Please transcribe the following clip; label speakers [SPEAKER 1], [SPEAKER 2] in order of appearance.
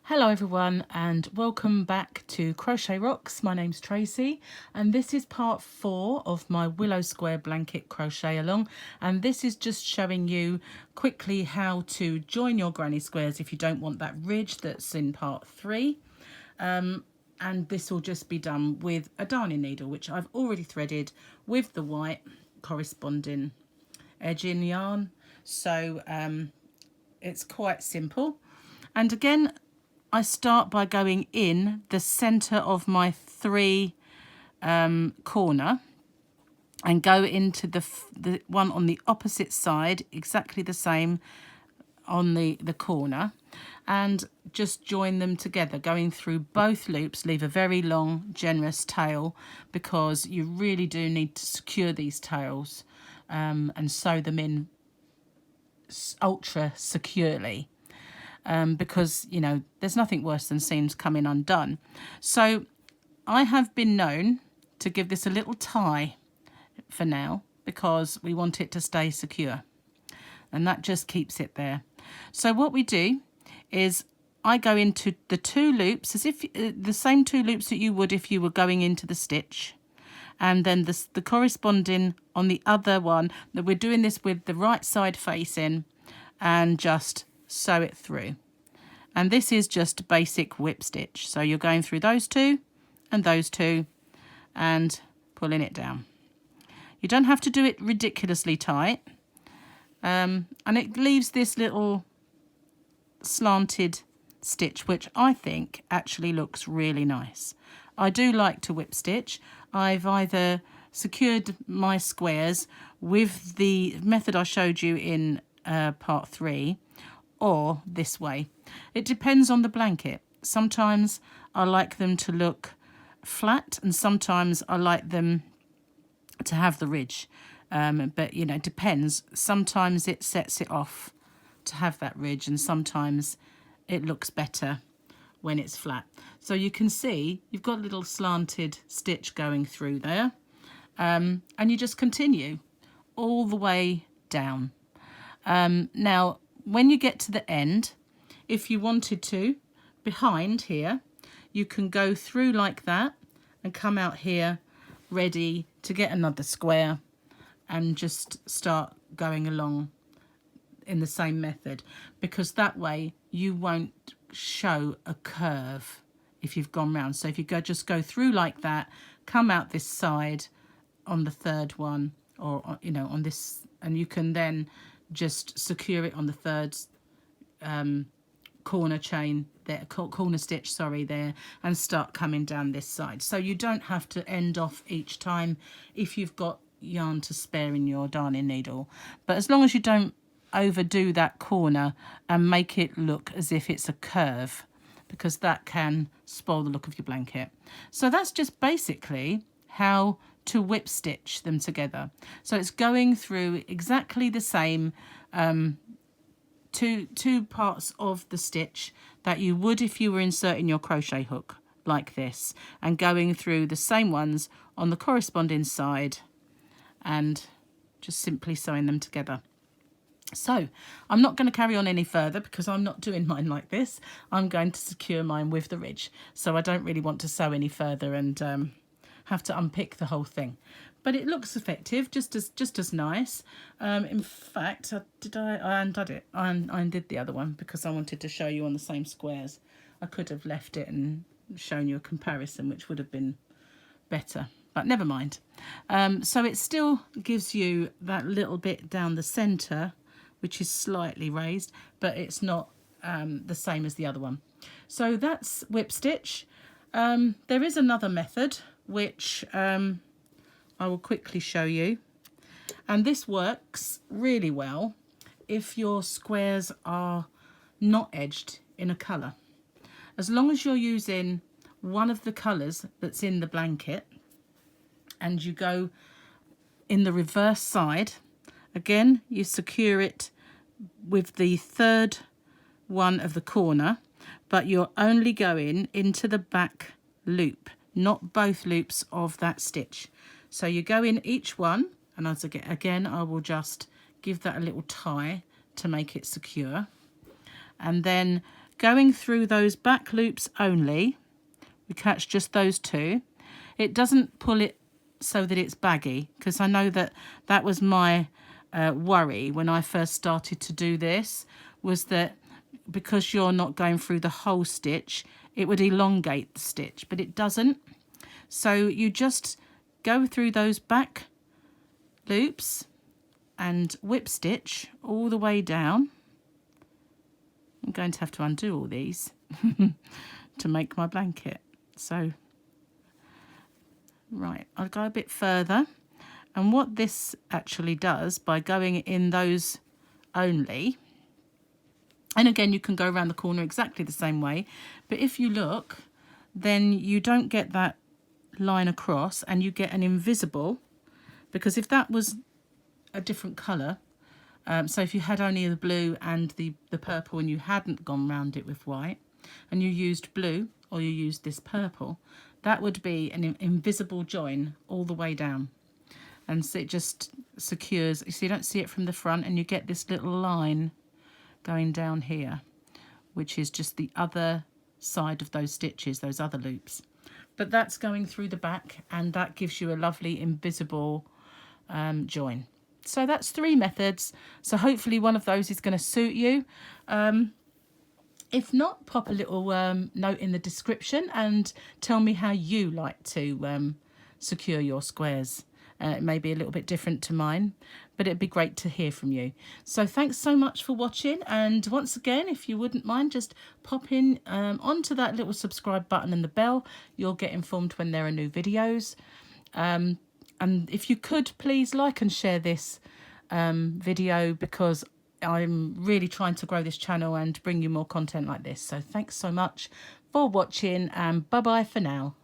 [SPEAKER 1] Hello everyone and welcome back to Crochet Rocks. My name's Tracy and this is part 4 of my Willow square blanket crochet along, and this is just showing you quickly how to join your granny squares if you don't want that ridge that's in part 3. And this will just be done with a darning needle, which I've already threaded with the white corresponding edging yarn, so it's quite simple. And again, I start by going in the centre of my 3 corner and go into the one on the opposite side, exactly the same on the corner, and just join them together, going through both loops. Leave a very long, generous tail because you really do need to secure these tails and sew them in ultra securely. Because, you know, there's nothing worse than seams coming undone. So I have been known to give this a little tie for now because we want it to stay secure. And that just keeps it there. So what we do is I go into the 2 loops as if the same 2 loops that you would if you were going into the stitch. And then the corresponding on the other one, that we're doing this with the right side facing, and just sew it through. And this is just basic whip stitch, so you're going through those 2 and those 2 and pulling it down. You don't have to do it ridiculously tight, and it leaves this little slanted stitch, which I think actually looks really nice. I do like to whip stitch. I've either secured my squares with the method I showed you in part 3, or this way. It depends on the blanket. Sometimes I like them to look flat and sometimes I like them to have the ridge, but you know, it depends. Sometimes it sets it off to have that ridge and sometimes it looks better when it's flat. So you can see you've got a little slanted stitch going through there, and you just continue all the way down. Now when you get to the end, if you wanted to, behind here, you can go through like that and come out here ready to get another square and just start going along in the same method, because that way you won't show a curve if you've gone round. So if you just go through like that, come out this side on the 3rd one, or you know, on this, and you can then just secure it on the 3rd corner chain there, corner stitch, sorry, there, and start coming down this side. So you don't have to end off each time if you've got yarn to spare in your darning needle. But as long as you don't overdo that corner and make it look as if it's a curve, because that can spoil the look of your blanket. So that's just basically how to whip stitch them together. So it's going through exactly the same two parts of the stitch that you would if you were inserting your crochet hook like this, and going through the same ones on the corresponding side and just simply sewing them together. So I'm not going to carry on any further because I'm not doing mine like this. I'm going to secure mine with the ridge, so I don't really want to sew any further and have to unpick the whole thing. But it looks effective, just as nice. In fact, I undid it. I undid the other one because I wanted to show you on the same squares. I could have left it and shown you a comparison, which would have been better, but never mind. So it still gives you that little bit down the centre, which is slightly raised, but it's not the same as the other one. So that's whip stitch. There is another method which I will quickly show you, and this works really well if your squares are not edged in a colour. As long as you're using one of the colours that's in the blanket and you go in the reverse side, again you secure it with the 3rd one of the corner, but you're only going into the back loop, not both loops of that stitch. So you go in each one, and as again I will just give that a little tie to make it secure, and then going through those back loops only, we catch just those two. It doesn't pull it so that it's baggy, because I know that that was my worry when I first started to do this, was that because you're not going through the whole stitch, it would elongate the stitch, but it doesn't. So you just go through those back loops and whip stitch all the way down. I'm going to have to undo all these to make my blanket. So, right, I'll go a bit further. And what this actually does, by going in those only, and again, you can go around the corner exactly the same way, but if you look, then you don't get that line across and you get an invisible, because if that was a different colour, so if you had only the blue and the purple and you hadn't gone round it with white, and you used blue or you used this purple, that would be an invisible join all the way down. And so it just secures, so you don't see it from the front, and you get this little line going down here, which is just the other side of those stitches, those other loops. But that's going through the back, and that gives you a lovely invisible join. So that's 3 methods. So hopefully one of those is going to suit you. If not, pop a little note in the description and tell me how you like to secure your squares. It may be a little bit different to mine, but it'd be great to hear from you. So thanks so much for watching. And once again, if you wouldn't mind, just pop in onto that little subscribe button and the bell. You'll get informed when there are new videos. And if you could, please like and share this video, because I'm really trying to grow this channel and bring you more content like this. So thanks so much for watching, and bye bye for now.